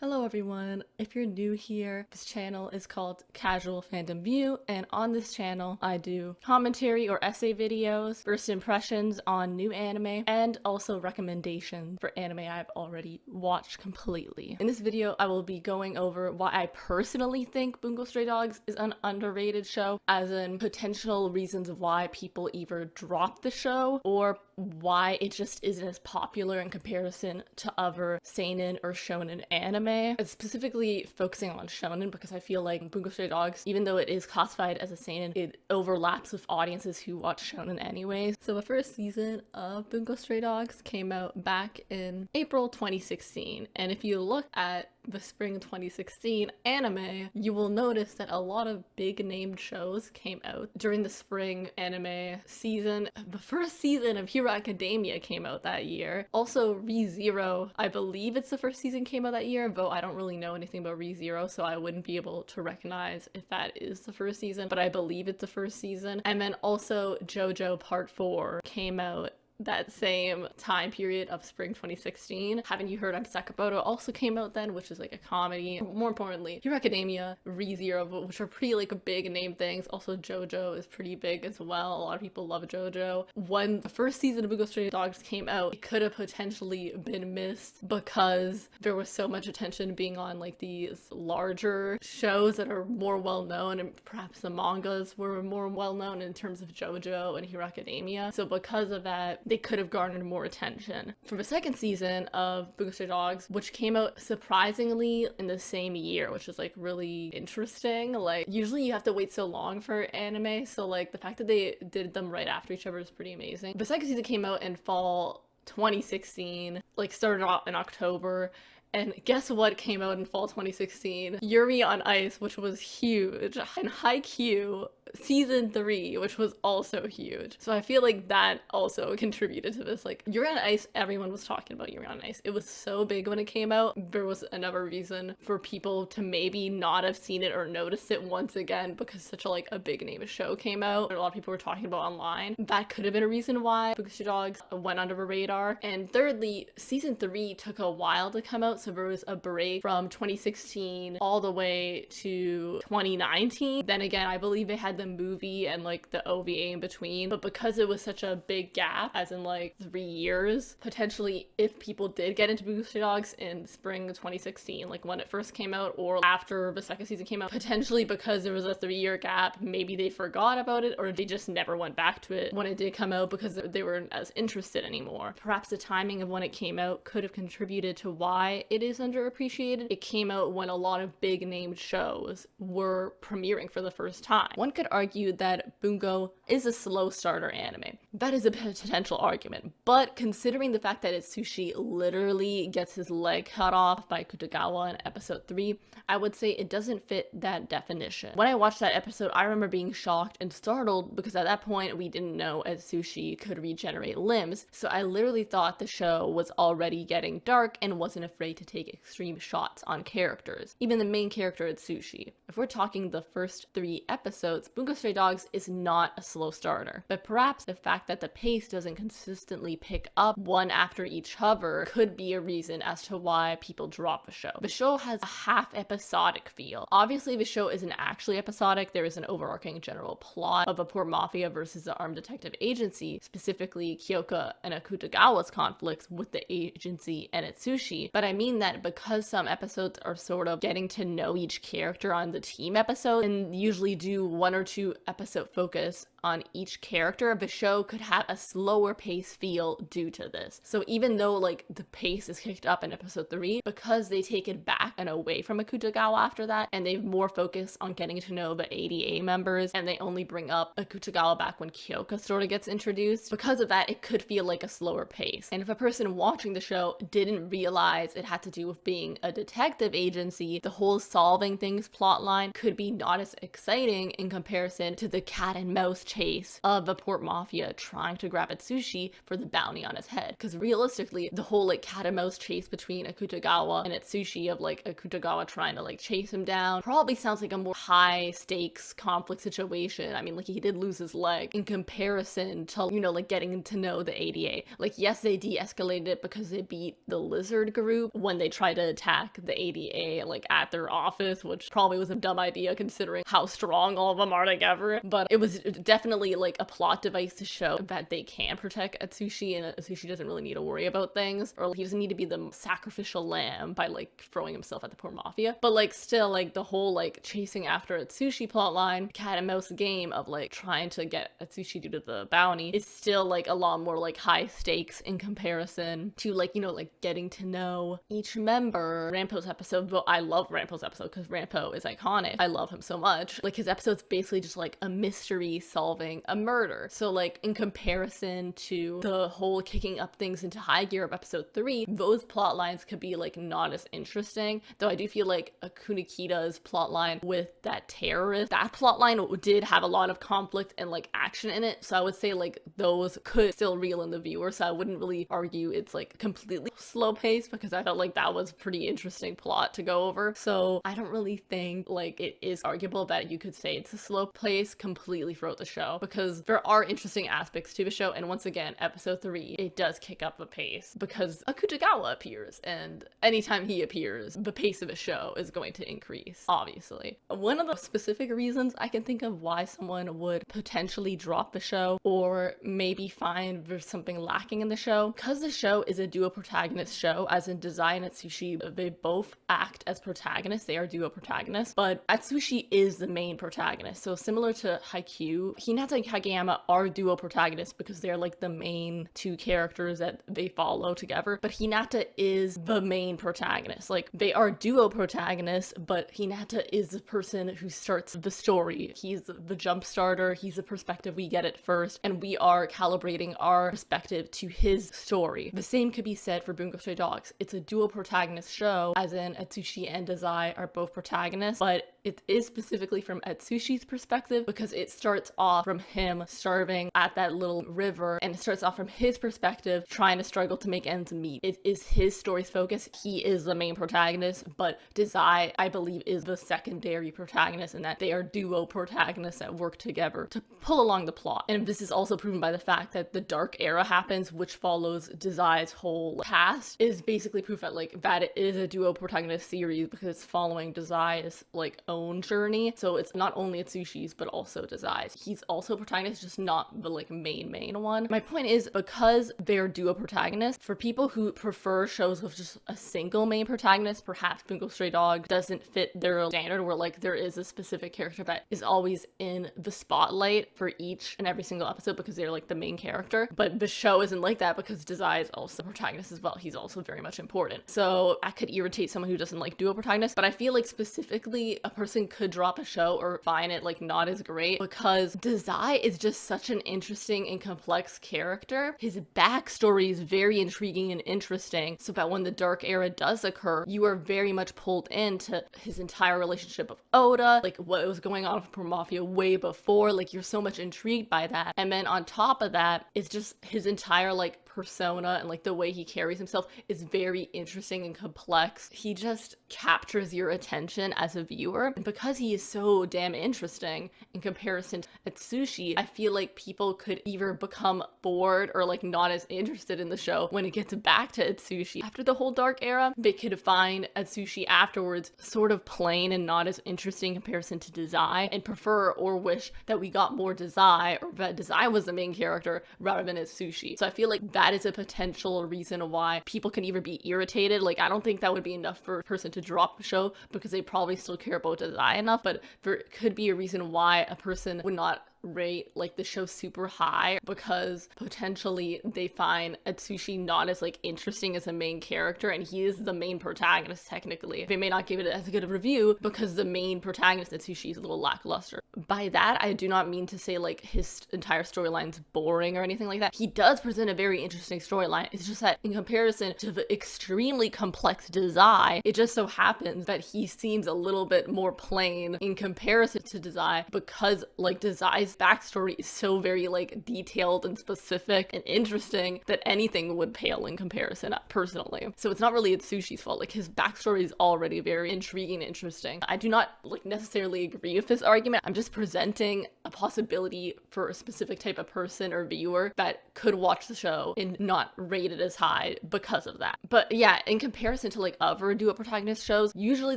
Hello everyone, if you're new here, this channel is called Casual Fandom View, and on this channel I do commentary or essay videos, first impressions on new anime, and also recommendations for anime I've already watched completely. In this video I will be going over why I personally think Bungou Stray Dogs is an underrated show, as in potential reasons why people either drop the show or why it just isn't as popular in comparison to other seinen or shonen anime. It's specifically focusing on shonen because I feel like Bungou Stray Dogs, even though it is classified as a seinen, it overlaps with audiences who watch shonen anyways. So the first season of Bungou Stray Dogs came out back in April 2016, and if you look at the spring 2016 anime, you will notice that a lot of big named shows came out during the spring anime season. The first season of Hero Academia came out that year. Also, Re:Zero, I believe it's the first season came out that year, though I don't really know anything about Re:Zero, so I wouldn't be able to recognize if that is the first season, but I believe it's the first season. And then also JoJo Part 4 came out that same time period of spring 2016. Haven't You Heard I'm Sakamoto also came out then, which is like a comedy. More importantly, Hero Academia, Re:Zero, which are pretty like big name things. Also JoJo is pretty big as well. A lot of people love JoJo. When the first season of Bungou Stray Dogs came out, it could have potentially been missed because there was so much attention being on like these larger shows that are more well known, and perhaps the mangas were more well known in terms of JoJo and Hero Academia. So because of that, they could have garnered more attention. For the second season of Bungou Stray Dogs, which came out surprisingly in the same year, which is like really interesting. Like usually you have to wait so long for anime, so like the fact that they did them right after each other is pretty amazing. The second season came out in fall 2016, like started off in October. And guess what came out in fall 2016? Yuri on Ice, which was huge, and Haikyuu season 3, which was also huge. So I feel like that also contributed to this. Like Yuri on Ice, everyone was talking about Yuri on Ice. It was so big when it came out. There was another reason for people to maybe not have seen it or noticed it once again because such a big name show came out and a lot of people were talking about online. That could have been a reason why Bungou Stray Dogs went under the radar. And thirdly, season 3 took a while to come out, so there was a break from 2016 all the way to 2019. Then again, I believe they had the movie and like the OVA in between, but because it was such a big gap, as in like 3 years, potentially if people did get into Bungou Stray Dogs in spring 2016, like when it first came out or after the second season came out, potentially because there was a 3-year gap, maybe they forgot about it or they just never went back to it when it did come out because they weren't as interested anymore. Perhaps the timing of when it came out could have contributed to why it is underappreciated. It came out when a lot of big named shows were premiering for the first time. One could argue that Bungo is a slow starter anime. That is a potential argument, but considering the fact that Itsushi literally gets his leg cut off by Kutagawa in episode 3, I would say it doesn't fit that definition. When I watched that episode, I remember being shocked and startled because at that point we didn't know Itsushi could regenerate limbs, so I literally thought the show was already getting dark and wasn't afraid to take extreme shots on characters, even the main character Itsushi. If we're talking the first 3 episodes, Bungou Stray Dogs is not a slow starter, but perhaps the fact that the pace doesn't consistently pick up one after each other could be a reason as to why people drop the show. The show has a half episodic feel. Obviously the show isn't actually episodic. There is an overarching general plot of a poor mafia versus the armed detective agency, specifically Kyoka and Akutagawa's conflicts with the agency and Itsushi, but I mean that because some episodes are sort of getting to know each character on the team episode and usually do 1 or 2 episode focus on each character, the show could have a slower pace feel due to this. So even though like the pace is kicked up in episode 3, because they take it back and away from Akutagawa after that, and they've more focus on getting to know the ADA members, and they only bring up Akutagawa back when Kyoka sort of gets introduced, because of that, it could feel like a slower pace. And if a person watching the show didn't realize it had to do with being a detective agency, the whole solving things plotline could be not as exciting in comparison to the cat and mouse chase of the port mafia trying to grab Atsushi for the bounty on his head. Because realistically, the whole like cat and mouse chase between Akutagawa and Atsushi of like Akutagawa trying to like chase him down probably sounds like a more high stakes conflict situation. I mean, like he did lose his leg in comparison to, you know, like getting to know the ADA. Like, yes, they de-escalated it because they beat the lizard group when they tried to attack the ADA like at their office, which probably was a dumb idea considering how strong all of them are together. But it was definitely like a plot device to show that they can protect Atsushi, and Atsushi doesn't really need to worry about things, or he doesn't need to be the sacrificial lamb by like throwing himself at the poor mafia. But like still, like the whole like chasing after Atsushi plotline, cat and mouse game of like trying to get Atsushi due to the bounty is still like a lot more like high stakes in comparison to like, you know, like getting to know each member. Rampo's episode, but I love Rampo's episode because Rampo is iconic. I love him so much. Like his episode's basically just like a mystery solving a murder. So like in comparison to the whole kicking up things into high gear of episode 3, those plot lines could be like not as interesting. Though I do feel like Akunikita's plotline with that terrorist, that plotline did have a lot of conflict and like action in it. So I would say like those could still reel in the viewer. So I wouldn't really argue it's like completely slow paced because I felt like that was a pretty interesting plot to go over. So I don't really think like it is arguable that you could say it's a slow pace completely throughout the show, because there are interesting aspects to the show. And once again, episode 3, it does kick up the pace because Akutagawa appears, and anytime he appears, the pace of a show is going to increase, obviously. One of the specific reasons I can think of why someone would potentially drop the show or maybe find there's something lacking in the show, because the show is a duo protagonist show, as in Dazai and Atsushi, they both act as protagonists, they are duo protagonists, but Atsushi is the main protagonist. So similar to Haikyuu, Hinata and Kageyama are duo protagonists because they're like the main two characters that they follow together, but Hinata is the main protagonist. Like they are duo protagonists, but Hinata is the person who starts the story. He's the jump starter, he's the perspective we get at first, and we are calibrating our perspective to his story. The same could be said for Bungou Stray Dogs. It's a dual protagonist show, as in Atsushi and Dazai are both protagonists, but it is specifically from Atsushi's perspective because it starts off from him starving at that little river, and it starts off from his perspective trying to struggle to make ends meet. It is his story's focus. He is the main protagonist, but Dazai, I believe, is the secondary protagonist, in that they are duo protagonists that work together to pull along the plot. And this is also proven by the fact that the Dark Era happens, which follows Dazai's whole past, is basically proof that like that it is a duo protagonist series because it's following Dazai's like own journey. So it's not only Atsushi's but also Dazai's. He's also a protagonist, just not the like main one. My point is, because they're duo protagonists, for people who prefer shows with just a single main protagonist, perhaps Bungou Stray Dog doesn't fit their standard where like there is a specific character that is always in the spotlight for each and every single episode because they're like the main character. But the show isn't like that because Dazai is also the protagonist as well. He's also very much important. So that could irritate someone who doesn't like duo protagonists, but I feel like specifically a person could drop a show or find it like not as great because Dazai is just such an interesting and complex character. His backstory is very intriguing and interesting, so that when the Dark Era does occur, you are very much pulled into his entire relationship with Oda, like what was going on with Mafia way before. Like you're so much intrigued by that, and then on top of that, it's just his entire like persona and like the way he carries himself is very interesting and complex. He just captures your attention as a viewer, and because he is so damn interesting in comparison to Atsushi, I feel like people could either become bored or like not as interested in the show when it gets back to Atsushi. After the whole Dark Era, they could find Atsushi afterwards sort of plain and not as interesting in comparison to Dazai, and prefer or wish that we got more Dazai, or that Dazai was the main character rather than Atsushi. So I feel like that is a potential reason why people can either be irritated. Like I don't think that would be enough for a person to drop the show because they probably still care about Dazai enough, but there could be a reason why a person would not rate like the show super high because potentially they find Atsushi not as like interesting as a main character, and he is the main protagonist technically. They may not give it as good a review because the main protagonist Atsushi is a little lackluster. By that I do not mean to say like his entire storyline's boring or anything like that. He does present a very interesting storyline. It's just that in comparison to the extremely complex Dazai, it just so happens that he seems a little bit more plain in comparison to Dazai because like Dazai's Fanbase backstory is so very like detailed and specific and interesting that anything would pale in comparison, personally. So it's not really Atsushi's fault. Like, his backstory is already very intriguing and interesting. I do not like necessarily agree with this argument. I'm just presenting a possibility for a specific type of person or viewer that could watch the show and not rate it as high because of that. But yeah, in comparison to like other duo protagonist shows, usually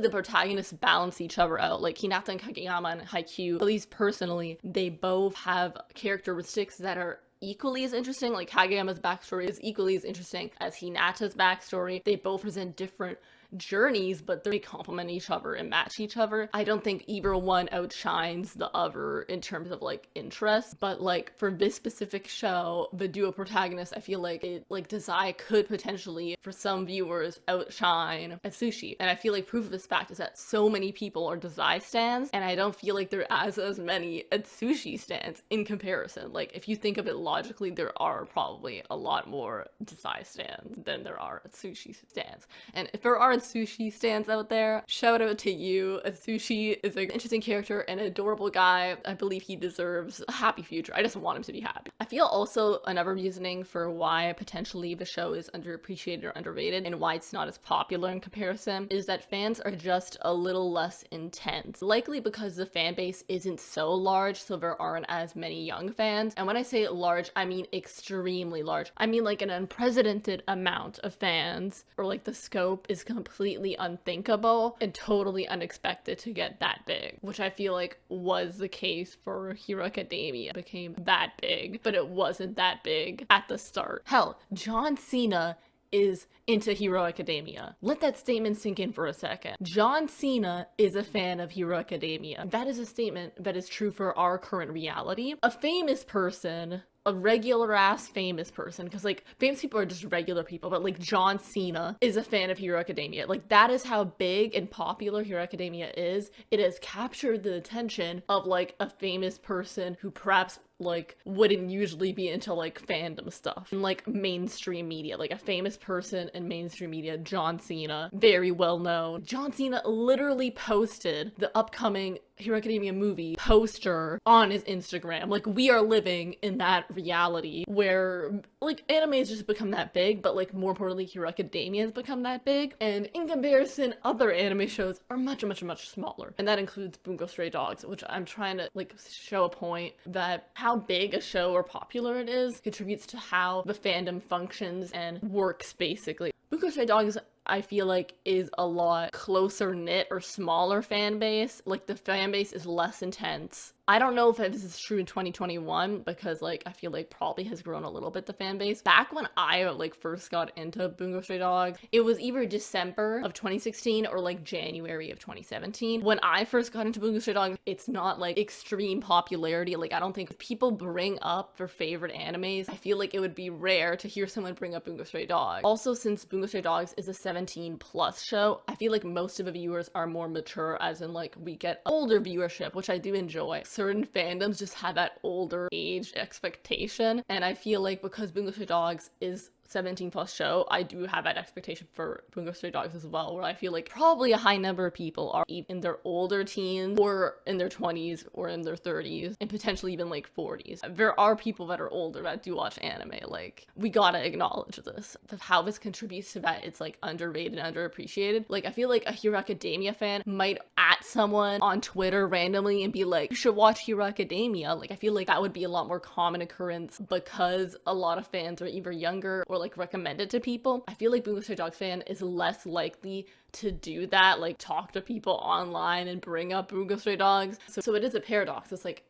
the protagonists balance each other out. Like Hinata and Kageyama and Haikyuu, at least personally, they both have characteristics that are equally as interesting. Like Kageyama's backstory is equally as interesting as Hinata's backstory. They both present different journeys, but they complement each other and match each other. I don't think either one outshines the other in terms of like interest, but like for this specific show, the duo protagonist, I feel like it, like Dazai could potentially, for some viewers, outshine Atsushi. And I feel like proof of this fact is that so many people are Dazai stans, and I don't feel like there are as many Atsushi stans in comparison. Like, if you think of it logically, there are probably a lot more Dazai stans than there are Atsushi stans. And if there are Atsushi stands out there, shout out to you. Atsushi is an interesting character and an adorable guy. I believe he deserves a happy future. I just want him to be happy. I feel also another reasoning for why potentially the show is underappreciated or underrated and why it's not as popular in comparison is that fans are just a little less intense. Likely because the fan base isn't so large, so there aren't as many young fans. And when I say large, I mean extremely large. I mean like an unprecedented amount of fans, or like the scope is completely unthinkable and totally unexpected to get that big, which I feel like was the case for Hero Academia. It became that big, but it wasn't that big at the start. Hell, John Cena is into Hero Academia. Let that statement sink in for a second. John Cena is a fan of Hero Academia. That is a statement that is true for our current reality. A famous person, a regular ass famous person, because like famous people are just regular people, but like John Cena is a fan of Hero Academia. Like, that is how big and popular Hero Academia is. It has captured the attention of like a famous person who perhaps like wouldn't usually be into like fandom stuff and like mainstream media. Like a famous person in mainstream media, John Cena, very well known. John Cena literally posted the upcoming Hero Academia movie poster on his Instagram. Like, we are living in that reality where like anime has just become that big, but like more importantly, Hero Academia has become that big. And in comparison, other anime shows are much smaller. And that includes Bungou Stray Dogs, which I'm trying to like show a point that how big a show or popular it is contributes to how the fandom functions and works, basically. Bungou Stray Dogs, I feel like, is a lot closer knit or smaller fan base. Like, the fan base is less intense. I don't know if this is true in 2021 because like I feel like probably has grown a little bit, the fan base. Back when I like first got into Bungou Stray Dogs, it was either December of 2016 or like January of 2017. When I first got into Bungou Stray Dogs, it's not like extreme popularity. Like, I don't think people bring up their favorite animes. I feel like it would be rare to hear someone bring up Bungou Stray Dogs. Also, since Bungou Stray Dogs is a 17+ show, I feel like most of the viewers are more mature, as in like we get older viewership, which I do enjoy. Certain fandoms just have that older age expectation, and I feel like because Bungou Stray Dogs is 17+ show, I do have that expectation for Bungou Stray Dogs as well, where I feel like probably a high number of people are in their older teens or in their 20s or in their 30s and potentially even like 40s. There are people that are older that do watch anime. Like, we gotta acknowledge this, of how this contributes to that it's like underrated and underappreciated. Like, I feel like a Hero Academia fan might at someone on Twitter randomly and be like, you should watch Hero Academia. Like, I feel like that would be a lot more common occurrence because a lot of fans are either younger or like recommend it to people. I feel like Bungou Stray Dogs fan is less likely to do that, like talk to people online and bring up Bungou Stray Dogs. So it is a paradox. It's like,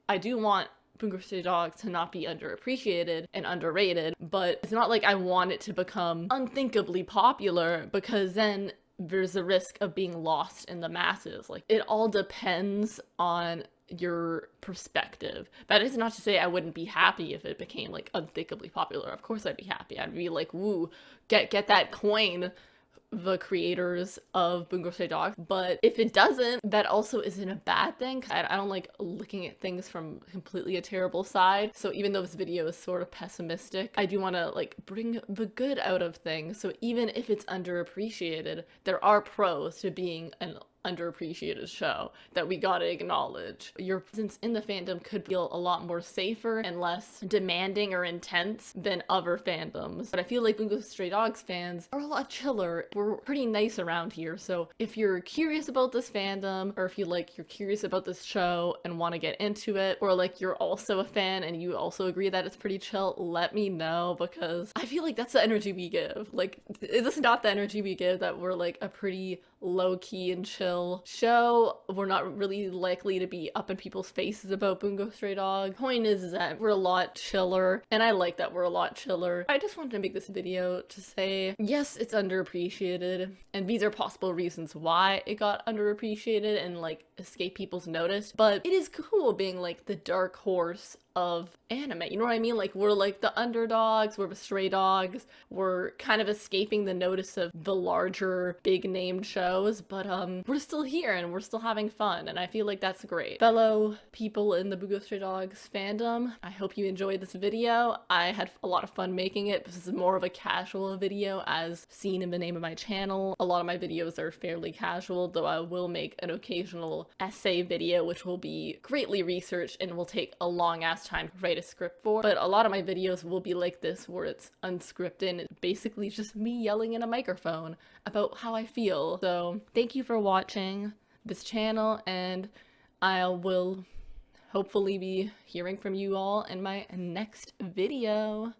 I do want Bungou Stray Dogs to not be underappreciated and underrated, but it's not like I want it to become unthinkably popular, because then there's a risk of being lost in the masses. Like, it all depends on your perspective. That is not to say I wouldn't be happy if it became like unthinkably popular. Of course I'd be happy. I'd be like, woo, get that coin, the creators of Bungou Stray Dogs. But if it doesn't, that also isn't a bad thing. I don't like looking at things from completely a terrible side. So even though this video is sort of pessimistic, I do want to like bring the good out of things. So even if it's underappreciated, there are pros to being an underappreciated show that we gotta acknowledge. Your presence in the fandom could feel a lot more safer and less demanding or intense than other fandoms. But I feel like Bungou Stray Dogs fans are a lot chiller. We're pretty nice around here. So if you're curious about this fandom, or if you're curious about this show and want to get into it, or like you're also a fan and you also agree that it's pretty chill, let me know, because I feel like that's the energy we give. Like, is this not the energy we give, that we're like a pretty low-key and chill show? We're not really likely to be up in people's faces about Bungou Stray Dog. Point is that we're a lot chiller, and I like that we're a lot chiller. I just wanted to make this video to say, yes, it's underappreciated, and these are possible reasons why it got underappreciated and like escape people's notice, but it is cool being like the dark horse of anime, you know what I mean? Like, we're like the underdogs, we're the stray dogs, we're kind of escaping the notice of the larger big named shows, but we're still here and we're still having fun, and I feel like that's great. Fellow people in the Bungou Stray Dogs fandom, I hope you enjoyed this video. I had a lot of fun making it. This is more of a casual video, as seen in the name of my channel. A lot of my videos are fairly casual, though I will make an occasional essay video which will be greatly researched and will take a long ass time to write a script for, but a lot of my videos will be like this, where it's unscripted and it's basically just me yelling in a microphone about how I feel. So thank you for watching this channel, and I will hopefully be hearing from you all in my next video.